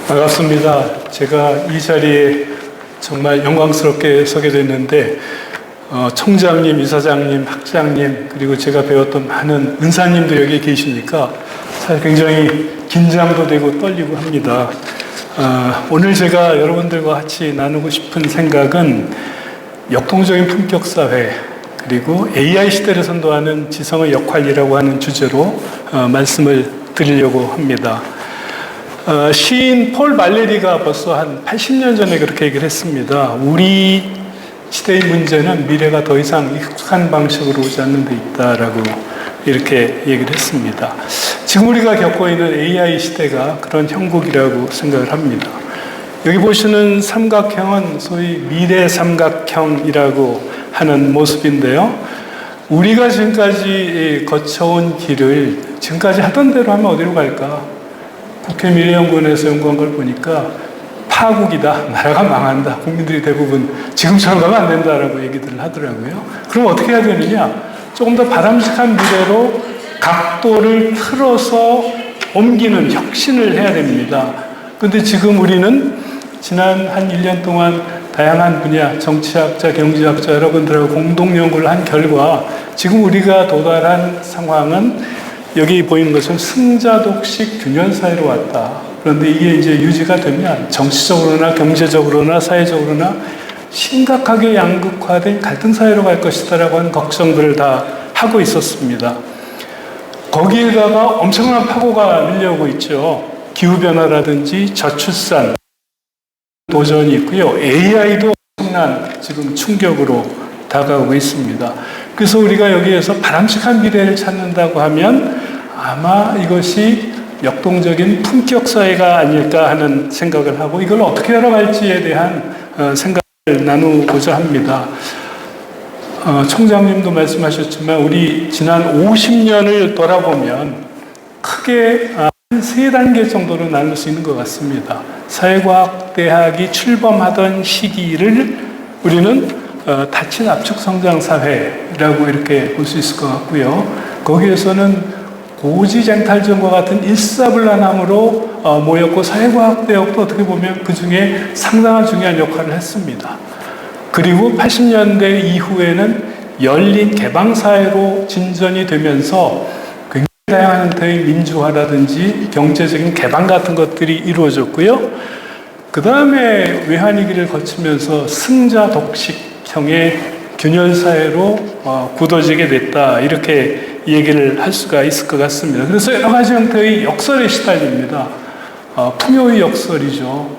반갑습니다. 제가 이 자리에 정말 영광스럽게 서게 됐는데 총장님, 이사장님, 학장님 그리고 제가 배웠던 많은 은사님도 여기 계시니까 사실 굉장히 긴장도 되고 떨리고 합니다. 오늘 제가 여러분들과 같이 나누고 싶은 생각은 역동적인 품격사회 그리고 AI 시대를 선도하는 지성의 역할이라고 하는 주제로 말씀을 드리려고 합니다. 시인 폴 말레리가 벌써 한 80년 전에 그렇게 얘기를 했습니다. 우리 시대의 문제는 미래가 더 이상 익숙한 방식으로 오지 않는 데 있다라고 이렇게 얘기를 했습니다. 지금 우리가 겪고 있는 AI 시대가 그런 형국이라고 생각을 합니다. 여기 보시는 삼각형은 소위 미래 삼각형이라고 하는 모습인데요. 우리가 지금까지 거쳐온 길을 지금까지 하던 대로 하면 어디로 갈까? 국회 미래연구원에서 연구한 걸 보니까 파국이다, 나라가 망한다, 국민들이 대부분 지금처럼 가면 안 된다라고 얘기들을 하더라고요. 그럼 어떻게 해야 되느냐? 조금 더 바람직한 미래로 각도를 틀어서 옮기는 혁신을 해야 됩니다. 그런데 지금 우리는 지난 한 1년 동안 다양한 분야, 정치학자, 경제학자 여러분들하고 공동 연구를 한 결과 지금 우리가 도달한 상황은 여기 보이는 것은 승자독식 균열 사회로 왔다. 그런데 이게 이제 유지가 되면 정치적으로나 경제적으로나 사회적으로나 심각하게 양극화된 갈등 사회로 갈 것이다라고 하는 걱정들을 다 하고 있었습니다. 거기에다가 엄청난 파고가 밀려오고 있죠. 기후변화라든지 저출산 도전이 있고요. AI도 엄청난 지금 충격으로 다가오고 있습니다. 그래서 우리가 여기에서 바람직한 미래를 찾는다고 하면 아마 이것이 역동적인 품격사회가 아닐까 하는 생각을 하고 이걸 어떻게 열어갈지에 대한 생각을 나누고자 합니다. 총장님도 말씀하셨지만 우리 지난 50년을 돌아보면 크게 한 3단계 정도로 나눌 수 있는 것 같습니다. 사회과학대학이 출범하던 시기를 우리는 닫힌 압축성장사회라고 이렇게 볼 수 있을 것 같고요. 거기에서는 고지쟁탈전과 같은 일사불란함으로 모였고 사회과학대학도 어떻게 보면 그 중에 상당한 중요한 역할을 했습니다. 그리고 80년대 이후에는 열린 개방사회로 진전이 되면서 굉장히 다양한 형태의 민주화라든지 경제적인 개방 같은 것들이 이루어졌고요. 그 다음에 외환위기를 거치면서 승자독식형의 균열사회로 굳어지게 됐다. 이렇게 얘기를 할 수가 있을 것 같습니다. 그래서 여러 가지 형태의 역설에 시달립니다. 풍요의 역설이죠.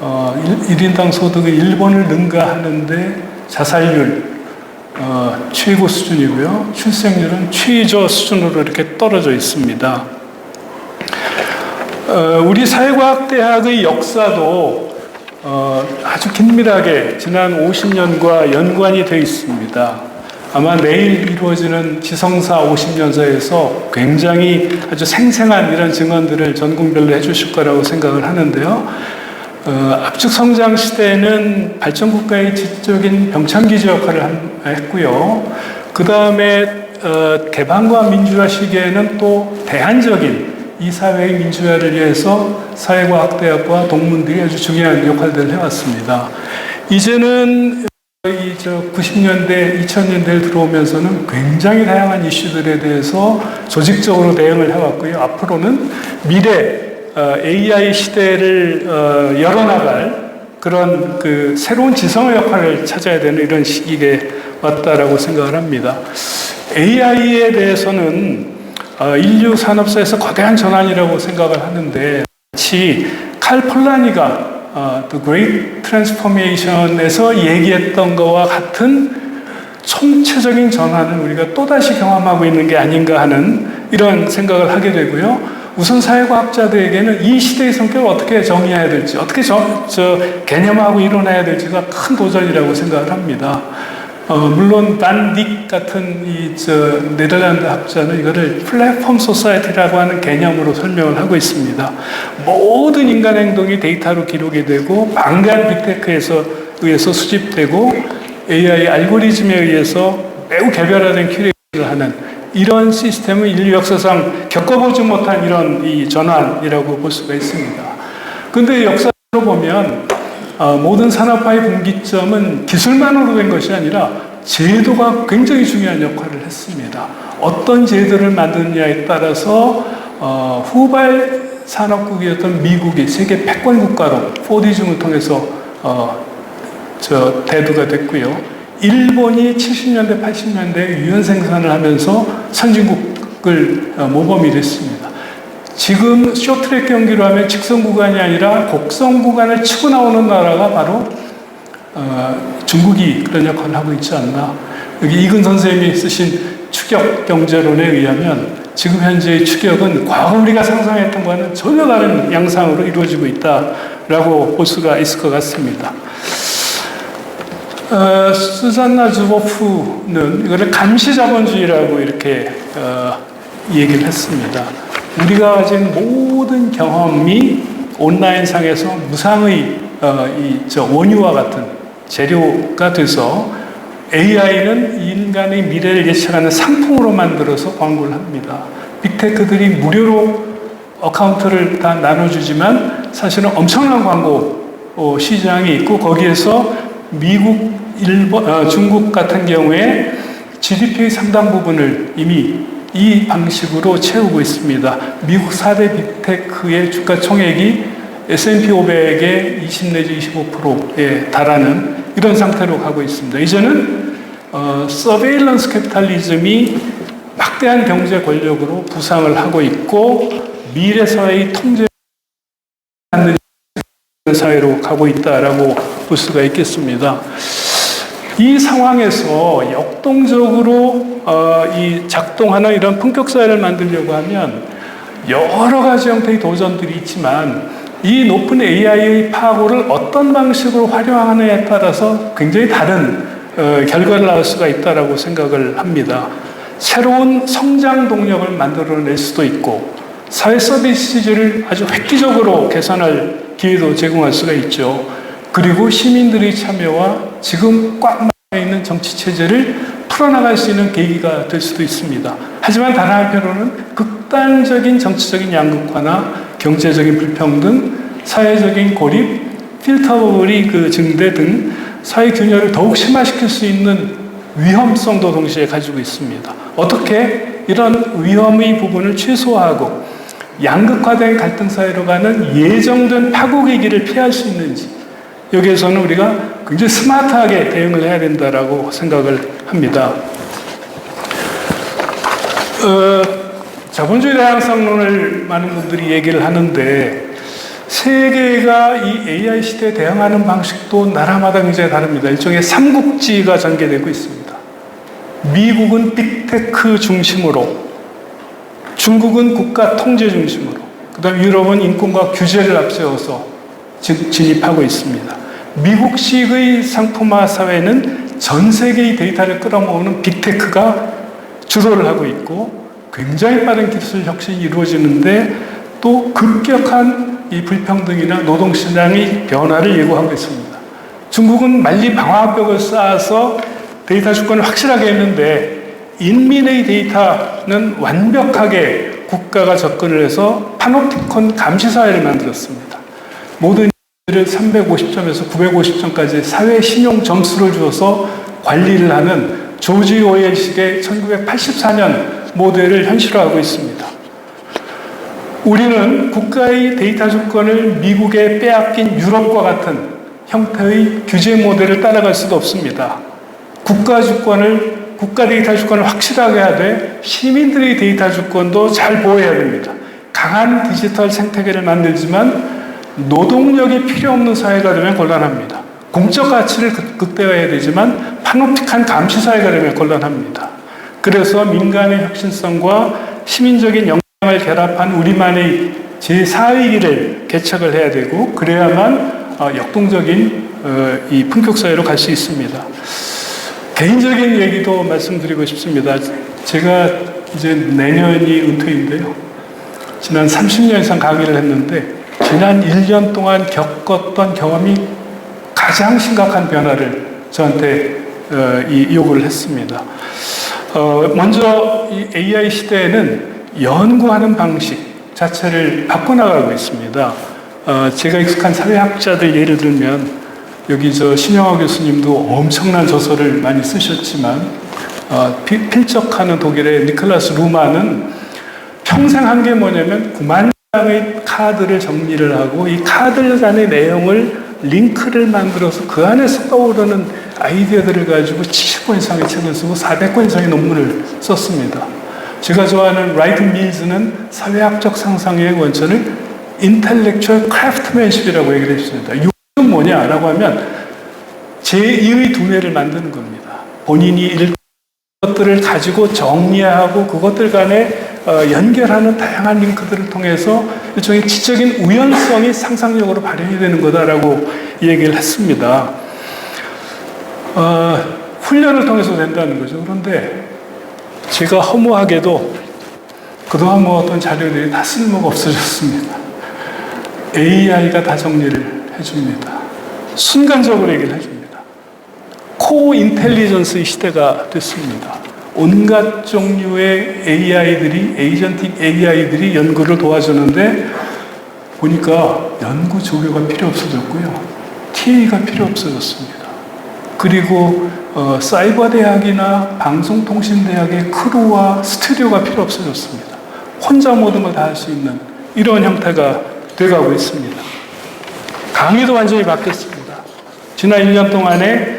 1인당 소득은 일본을 능가하는데 자살률 최고 수준이고요. 출생률은 최저 수준으로 이렇게 떨어져 있습니다. 우리 사회과학대학의 역사도 아주 긴밀하게 지난 50년과 연관이 되어 있습니다. 아마 내일 이루어지는 지성사 50년사에서 굉장히 아주 생생한 이런 증언들을 전국별로 해주실 거라고 생각을 하는데요. 압축성장 시대에는 발전국가의 지적인 병창기지 역할을 했고요. 그 다음에 개방과 민주화 시기에는 또 대안적인 이 사회의 민주화를 위해서 사회과학대학과 동문들이 아주 중요한 역할들을 해왔습니다. 이제는 90년대, 2000년대에 들어오면서는 굉장히 다양한 이슈들에 대해서 조직적으로 대응을 해왔고요. 앞으로는 미래 AI 시대를 열어나갈 그런 그 새로운 지성의 역할을 찾아야 되는 이런 시기에 왔다라고 생각을 합니다. AI에 대해서는 인류 산업사에서 거대한 전환이라고 생각을 하는데 마치 칼 폴라니가 The Great Transformation에서 얘기했던 것과 같은 총체적인 전환을 우리가 또다시 경험하고 있는 게 아닌가 하는 이런 생각을 하게 되고요. 우선 사회과학자들에게는 이 시대의 성격을 어떻게 정의해야 될지, 어떻게 개념하고 이뤄내야 될지가 큰 도전이라고 생각을 합니다. 물론 반 닉 같은 네덜란드 학자는 이거를 플랫폼 소사이티라고 하는 개념으로 설명을 하고 있습니다. 모든 인간 행동이 데이터로 기록이 되고 방대한 빅테크에서 의해서 수집되고 AI 알고리즘에 의해서 매우 개별화된 큐레이션을 하는 이런 시스템은 인류 역사상 겪어보지 못한 이런 이 전환이라고 볼 수가 있습니다. 근데 역사로 보면 모든 산업화의 분기점은 기술만으로 된 것이 아니라 제도가 굉장히 중요한 역할을 했습니다. 어떤 제도를 만드느냐에 따라서 후발 산업국이었던 미국이 세계 패권 국가로 포디즘을 통해서 대두가 됐고요. 일본이 70년대, 80년대 유연 생산을 하면서 선진국을 모범이 됐습니다. 지금 쇼트트랙 경기로 하면 직선 구간이 아니라 곡선 구간을 치고 나오는 나라가 바로 중국이 그런 역할을 하고 있지 않나. 여기 이근 선생님이 쓰신 추격 경제론에 의하면 지금 현재의 추격은 과거 우리가 상상했던 것과는 전혀 다른 양상으로 이루어지고 있다라고 볼 수가 있을 것 같습니다. 수잔나 주보프는 이거를 감시자본주의라고 이렇게 얘기를 했습니다. 우리가 가진 모든 경험이 온라인상에서 무상의 원유와 같은 재료가 돼서 AI는 인간의 미래를 예측하는 상품으로 만들어서 광고를 합니다. 빅테크들이 무료로 어카운트를 다 나눠주지만 사실은 엄청난 광고 시장이 있고 거기에서 미국, 일본, 중국 같은 경우에 GDP의 상당 부분을 이미 이 방식으로 채우고 있습니다. 미국 4대 빅테크의 주가 총액이 S&P 500의 20 내지 25%에 달하는 이런 상태로 가고 있습니다. 이제는 서베일런스 캐피탈리즘이 막대한 경제 권력으로 부상을 하고 있고 미래 사회의 통제를 받는 사회로 가고 있다라고 볼 수가 있겠습니다. 이 상황에서 역동적으로 작동하는 이런 품격 사회를 만들려고 하면 여러 가지 형태의 도전들이 있지만 이 높은 AI의 파고를 어떤 방식으로 활용하느냐에 따라서 굉장히 다른 결과를 낳을 수가 있다고 생각을 합니다. 새로운 성장 동력을 만들어낼 수도 있고 사회 서비스를 아주 획기적으로 개선할 기회도 제공할 수가 있죠. 그리고 시민들의 참여와 지금 꽉 막혀있는 정치체제를 풀어나갈 수 있는 계기가 될 수도 있습니다. 하지만 다른 한편으로는 극단적인 정치적인 양극화나 경제적인 불평등, 사회적인 고립, 필터버블이 증대 등 사회 균열을 더욱 심화시킬 수 있는 위험성도 동시에 가지고 있습니다. 어떻게 이런 위험의 부분을 최소화하고 양극화된 갈등 사회로 가는 예정된 파국의 길을 피할 수 있는지 여기에서는 우리가 굉장히 스마트하게 대응을 해야 된다라고 생각을 합니다. 자본주의 다양성론을 많은 분들이 얘기를 하는데 세계가 이 AI 시대에 대응하는 방식도 나라마다 굉장히 다릅니다. 일종의 삼국지가 전개되고 있습니다. 미국은 빅테크 중심으로, 중국은 국가 통제 중심으로, 그 다음 유럽은 인권과 규제를 앞세워서 진입하고 있습니다. 미국식의 상품화 사회는 전 세계의 데이터를 끌어모으는 빅테크가 주도를 하고 있고 굉장히 빠른 기술 혁신이 이루어지는데 또 급격한 이 불평등이나 노동시장의 변화를 예고하고 있습니다. 중국은 만리 방화벽을 쌓아서 데이터 주권을 확실하게 했는데 인민의 데이터는 완벽하게 국가가 접근을 해서 파놉티콘 감시사회를 만들었습니다. 모든 일을 350점에서 950점까지 사회 신용 점수를 주어서 관리를 하는 조지 오웰식의 1984년 모델을 현실화하고 있습니다. 우리는 국가의 데이터 주권을 미국에 빼앗긴 유럽과 같은 형태의 규제 모델을 따라갈 수도 없습니다. 국가 데이터 주권을 확실하게 하되 시민들의 데이터 주권도 잘 보호해야 됩니다. 강한 디지털 생태계를 만들지만 노동력이 필요 없는 사회가 되면 곤란합니다. 공적 가치를 극대화해야 되지만 파놉틱한 감시 사회가 되면 곤란합니다. 그래서 민간의 혁신성과 시민적인 역량을 결합한 우리만의 제4의 길을 개척을 해야 되고 그래야만 역동적인 이 품격사회로 갈 수 있습니다. 개인적인 얘기도 말씀드리고 싶습니다. 제가 이제 내년이 은퇴인데요. 지난 30년 이상 강의를 했는데 지난 1년 동안 겪었던 경험이 가장 심각한 변화를 저한테 요구를 했습니다. 먼저 이 AI 시대에는 연구하는 방식 자체를 바꿔나가고 있습니다. 제가 익숙한 사회학자들 예를 들면 여기 신영하 교수님도 엄청난 저서를 많이 쓰셨지만 필적하는 독일의 니클라스 루만은 평생 한 게 뭐냐면 9만 장의 카드를 정리를 하고 이 카드 간의 내용을 링크를 만들어서 그 안에서 떠오르는 아이디어들을 가지고 70권 이상의 책을 쓰고 400권 이상의 논문을 썼습니다. 제가 좋아하는 라이트 밀즈는 사회학적 상상의 원천을 intellectual craftsmanship이라고 얘기를 해주습니다. 이건 뭐냐라고 하면 제2의 두뇌를 만드는 겁니다. 본인이 읽은 것들을 가지고 정리하고 그것들 간에 연결하는 다양한 링크들을 통해서 일종의 지적인 우연성이 상상력으로 발현이 되는 거다라고 얘기를 했습니다. 훈련을 통해서 된다는 거죠. 그런데 제가 허무하게도 그동안 모았던 자료들이 다 쓸모가 없어졌습니다. AI가 다 정리를 해줍니다. 순간적으로 얘기를 해줍니다. 코인텔리전스의 시대가 됐습니다. 온갖 종류의 AI들이, 에이전틱 AI들이 연구를 도와주는데 보니까 연구 조교가 필요 없어졌고요. TA가 필요 없어졌습니다. 그리고 사이버 대학이나 방송통신대학의 크루와 스튜디오가 필요 없어졌습니다. 혼자 모든 걸 다 할 수 있는 이런 형태가 돼가고 있습니다. 강의도 완전히 바뀌었습니다. 지난 1년 동안에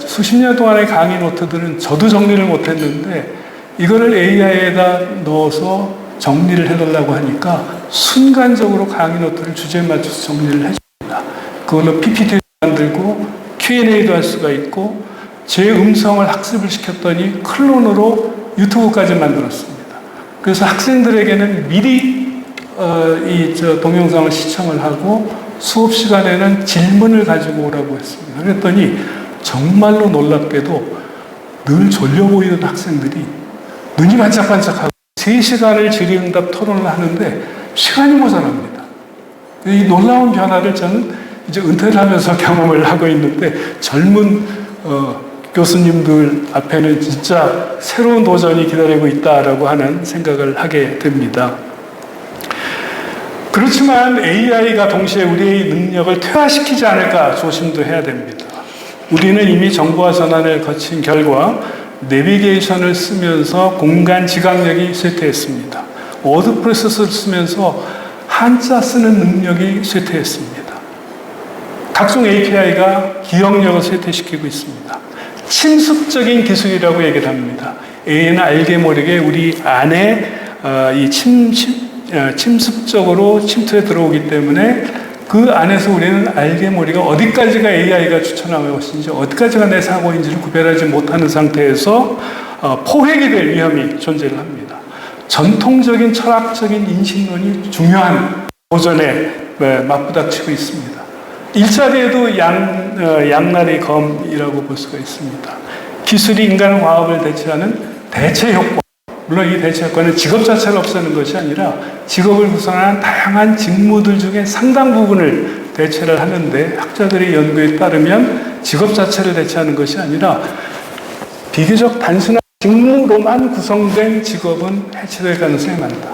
수십 년 동안의 강의 노트들은 저도 정리를 못했는데 이거를 AI에다 넣어서 정리를 해달라고 하니까 순간적으로 강의 노트를 주제에 맞춰서 정리를 해줍니다. 그걸로 PPT를 만들고 Q&A도 할 수가 있고 제 음성을 학습을 시켰더니 클론으로 유튜브까지 만들었습니다. 그래서 학생들에게는 미리 동영상을 시청을 하고 수업 시간에는 질문을 가지고 오라고 했습니다. 그랬더니 정말로 놀랍게도 늘 졸려 보이던 학생들이 눈이 반짝반짝하고 3시간을 질의응답 토론을 하는데 시간이 모자랍니다. 이 놀라운 변화를 저는 이제 은퇴를 하면서 경험을 하고 있는데 젊은 교수님들 앞에는 진짜 새로운 도전이 기다리고 있다라고 하는 생각을 하게 됩니다. 그렇지만 AI가 동시에 우리의 능력을 퇴화시키지 않을까 조심도 해야 됩니다. 우리는 이미 정보화 전환을 거친 결과 내비게이션을 쓰면서 공간 지각력이 쇠퇴했습니다. 워드 프로세서를 쓰면서 한자 쓰는 능력이 쇠퇴했습니다. 각종 API가 기억력을 쇠퇴시키고 있습니다. 침습적인 기술이라고 얘기를 합니다. AI는 알게 모르게 우리 안에 침습적으로 침투해 들어오기 때문에 그 안에서 우리는 알게 모르게 어디까지가 AI가 추천한 것인지 어디까지가 내 사고인지를 구별하지 못하는 상태에서 포획이 될 위험이 존재를 합니다. 전통적인 철학적인 인식론이 중요한 도전에 맞부닥치고 있습니다. 1차례에도 양날의 검이라고 볼 수가 있습니다. 기술이 인간 과학을 대체하는 대체 효과. 물론 이 대체 효과는 직업 자체를 없애는 것이 아니라 직업을 구성하는 다양한 직무들 중에 상당 부분을 대체를 하는데 학자들의 연구에 따르면 직업 자체를 대체하는 것이 아니라 비교적 단순한 직무로만 구성된 직업은 해체될 가능성이 많다.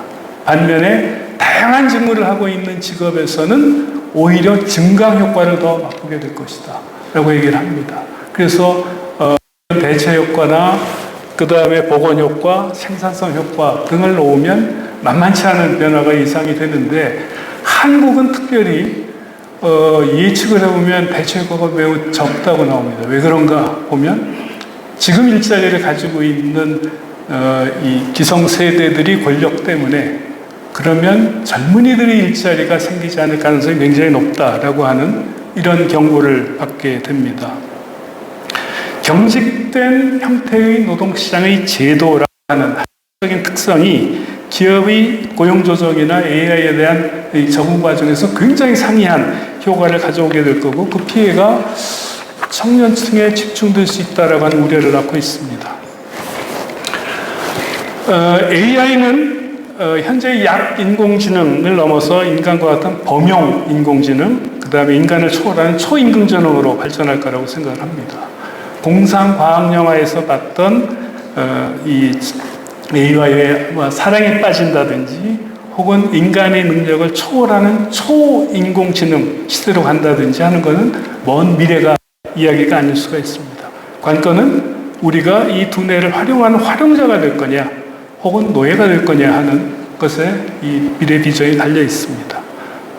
반면에 다양한 직무를 하고 있는 직업에서는 오히려 증강 효과를 더 맛보게 될 것이다 라고 얘기를 합니다. 그래서 대체 효과나 그 다음에 보건 효과, 생산성 효과 등을 놓으면 만만치 않은 변화가 예상이 되는데 한국은 특별히 예측을 해보면 대체 효과가 매우 적다고 나옵니다. 왜 그런가 보면 지금 일자리를 가지고 있는 이 기성세대들이 권력 때문에 그러면 젊은이들의 일자리가 생기지 않을 가능성이 굉장히 높다라고 하는 이런 경고를 받게 됩니다. 경직된 형태의 노동시장의 제도라는 한국적인 특성이 기업의 고용조정이나 AI에 대한 적응 과정에서 굉장히 상이한 효과를 가져오게 될 거고 그 피해가 청년층에 집중될 수 있다라고 하는 우려를 갖고 있습니다. AI는 현재 약 인공지능을 넘어서 인간과 같은 범용 인공지능, 그 다음에 인간을 초월하는 초인공지능으로 발전할 거라고 생각을 합니다. 공상과학영화에서 봤던 이 AI와 사랑에 빠진다든지 혹은 인간의 능력을 초월하는 초인공지능 시대로 간다든지 하는 것은 먼 미래가 이야기가 아닐 수가 있습니다. 관건은 우리가 이 두뇌를 활용하는 활용자가 될 거냐 혹은 노예가 될 거냐 하는 것에 이 미래 비전이 달려 있습니다.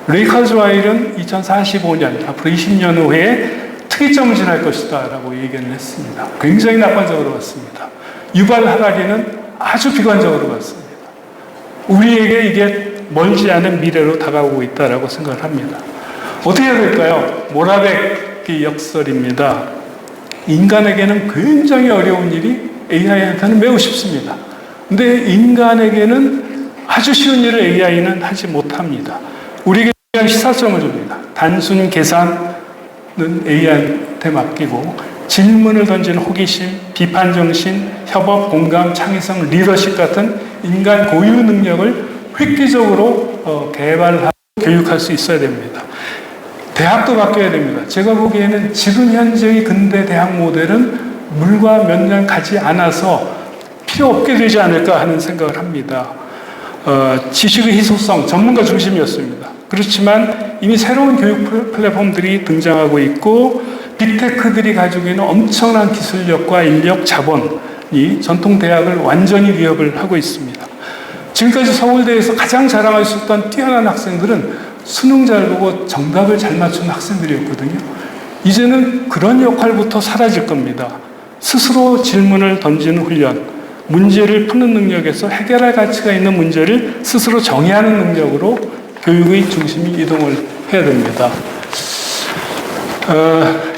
레이 카즈와일은 2045년, 앞으로 20년 후에 특이점을 지날 것이다 라고 얘기를 했습니다. 굉장히 낙관적으로 봤습니다. 유발 하라리는 아주 비관적으로 봤습니다. 우리에게 이게 멀지 않은 미래로 다가오고 있다라고 생각을 합니다. 어떻게 해야 될까요? 모라베키 역설입니다. 인간에게는 굉장히 어려운 일이 AI한테는 매우 쉽습니다. 근데 인간에게는 아주 쉬운 일을 AI는 하지 못합니다. 우리에게 시사점을 줍니다. 단순 계산은 AI한테 맡기고 질문을 던지는 호기심, 비판정신, 협업, 공감, 창의성, 리더십 같은 인간 고유 능력을 획기적으로 개발하고 교육할 수 있어야 됩니다. 대학도 바뀌어야 됩니다. 제가 보기에는 지금 현재의 근대 대학 모델은 물과 몇 년 가지 않아서 필요 없게 되지 않을까 하는 생각을 합니다. 지식의 희소성, 전문가 중심이었습니다. 그렇지만 이미 새로운 교육 플랫폼들이 등장하고 있고 빅테크들이 가지고 있는 엄청난 기술력과 인력, 자본이 전통 대학을 완전히 위협을 하고 있습니다. 지금까지 서울대에서 가장 자랑할 수 있던 뛰어난 학생들은 수능 잘 보고 정답을 잘 맞춘 학생들이었거든요. 이제는 그런 역할부터 사라질 겁니다. 스스로 질문을 던지는 훈련, 문제를 푸는 능력에서 해결할 가치가 있는 문제를 스스로 정의하는 능력으로 교육의 중심이 이동을 해야 됩니다.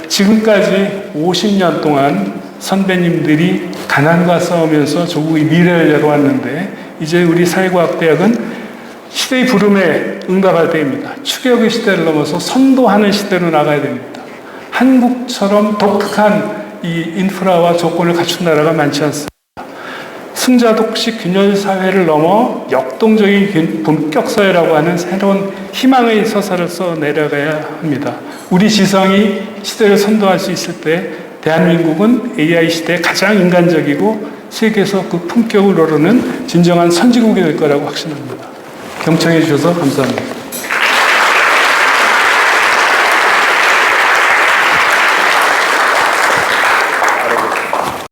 지금까지 50년 동안 선배님들이 가난과 싸우면서 조국의 미래를 열어왔는데 이제 우리 사회과학대학은 시대의 부름에 응답할 때입니다. 추격의 시대를 넘어서 선도하는 시대로 나가야 됩니다. 한국처럼 독특한 이 인프라와 조건을 갖춘 나라가 많지 않습니다. 승자독식 균열 사회를 넘어 역동적인 본격 사회라고 하는 새로운 희망의 서사를 써 내려가야 합니다. 우리 지성이 시대를 선도할 수 있을 때 대한민국은 AI 시대에 가장 인간적이고 세계에서 그 품격을 오르는 진정한 선진국이 될 거라고 확신합니다. 경청해 주셔서 감사합니다.